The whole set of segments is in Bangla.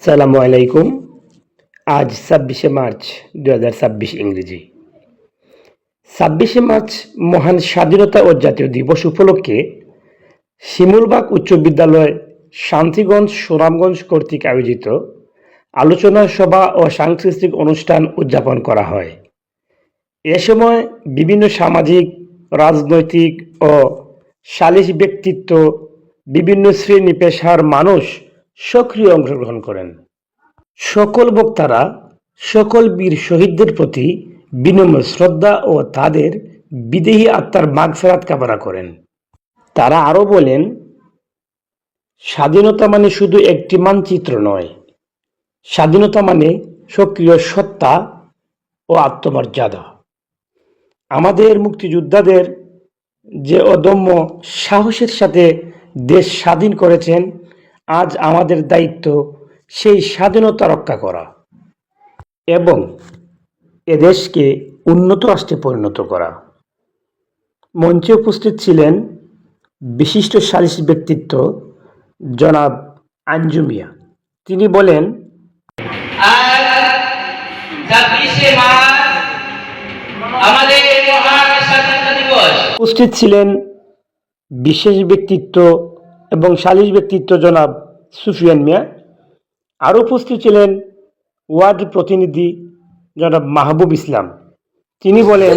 সালামু আলাইকুম। আজ ২৬শে মার্চ ২০২৬ ইংরেজি। ২৬শে মার্চ মহান স্বাধীনতা ও জাতীয় দিবস উপলক্ষে শিমুলবাগ উচ্চ বিদ্যালয় শান্তিগঞ্জ সুনামগঞ্জ কর্তৃক আয়োজিত আলোচনা সভা ও সাংস্কৃতিক অনুষ্ঠান উদযাপন করা হয়। এ সময় বিভিন্ন সামাজিক, রাজনৈতিক ও সালিশি ব্যক্তিত্ব, বিভিন্ন শ্রেণী পেশার মানুষ সক্রিয় অংশগ্রহণ করেন। সকল বক্তারা সকল বীর শহীদদের প্রতি বিনম্র শ্রদ্ধা ও তাদের বিদেহী আত্মার মাগফিরাত কামনা করেন। তারা আরও বলেন, স্বাধীনতা মানে শুধু একটি মানচিত্র নয়, স্বাধীনতা মানে সক্রিয় সত্তা ও আত্মমর্যাদা। আমাদের মুক্তিযোদ্ধাদের যে অদম্য সাহসের সাথে দেশ স্বাধীন করেছেন, আজ আমাদের দায়িত্ব সেই স্বাধীনতা রক্ষা করা এবং এদেশকে উন্নত রাষ্ট্রে পরিণত করা। মঞ্চে উপস্থিত ছিলেন বিশিষ্ট সালিশি ব্যক্তিত্ব জনাব আঞ্জু মিয়া। তিনি বলেন, আজ ২৬শে মার্চ আমাদের মহান স্বাধীনতা দিবস। উপস্থিত ছিলেন বিশেষ ব্যক্তিত্ব এবং সালিশ ব্যক্তিত্ব জনাব সুফিয়ান মিয়া। আরও উপস্থিত ছিলেন ওয়ার্ড প্রতিনিধি জনাব মাহবুব ইসলাম। তিনি বলেন,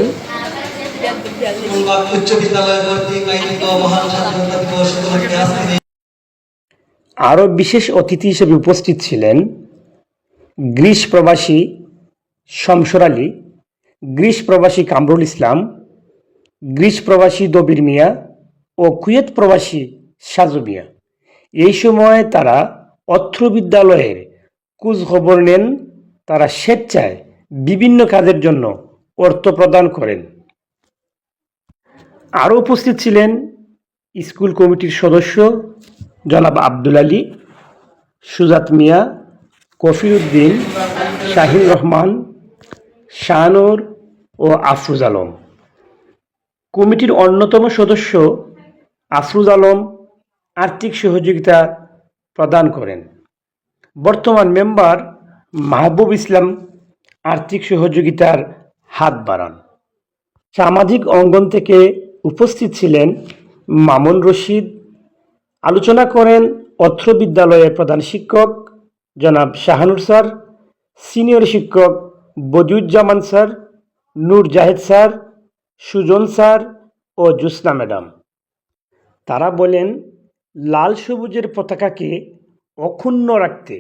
আরও বিশেষ অতিথি হিসেবে উপস্থিত ছিলেন গ্রিস প্রবাসী শমসর আলী, গ্রিস প্রবাসী কামরুল ইসলাম, গ্রিস প্রবাসী দবির মিয়া ও কুয়েত প্রবাসী সাজু মিয়া। এই সময় তারা অত্র বিদ্যালয়ের খোঁজ খবর নেন। তারা স্বেচ্ছায় বিভিন্ন কাজের জন্য অর্থ প্রদান করেন। আরও উপস্থিত ছিলেন স্কুল কমিটির সদস্য জনাব আব্দুল আলী, সুজাত মিয়া, কফিউদ্দিন, শাহিন রহমান, শাহানুর ও আফরুজ আলম। কমিটির অন্যতম সদস্য আফরুজ আলম আর্থিক সহযোগিতা প্রদান করেন। বর্তমান মেম্বার মাহবুব ইসলাম আর্থিক সহযোগিতার হাত বাড়ান। সামাজিক অঙ্গন থেকে উপস্থিত ছিলেন মামুন রশিদ। আলোচনা করেন অত্র বিদ্যালয়ের প্রধান শিক্ষক জনাব শাহানুর স্যার, সিনিয়র শিক্ষক বদিউজ্জামান স্যার, নূর জাহেদ স্যার, সুজন স্যার ও জোসনা ম্যাডাম। তারা বলেন, লাল সবুজের পতাকাকে অক্ষুণ্ণ রাখতে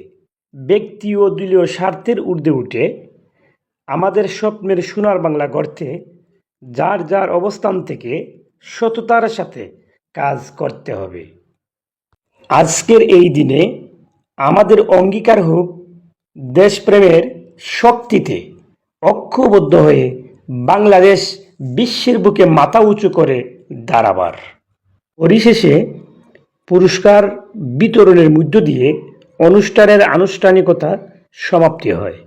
ব্যক্তি ও দলীয় স্বার্থের ঊর্ধ্বে উঠে আমাদের স্বপ্নের সোনার বাংলা গড়তে যার যার অবস্থান থেকে সততার সাথে কাজ করতে হবে। আজকের এই দিনে আমাদের অঙ্গীকার হোক দেশপ্রেমের শক্তিতে ঐক্যবদ্ধ হয়ে বাংলাদেশ বিশ্বের বুকে মাথা উঁচু করে দাঁড়াবার। পরিশেষে পুরস্কার বিতরণের মধ্য দিয়ে অনুষ্ঠানের আনুষ্ঠানিকতা সমাপ্তি হয়।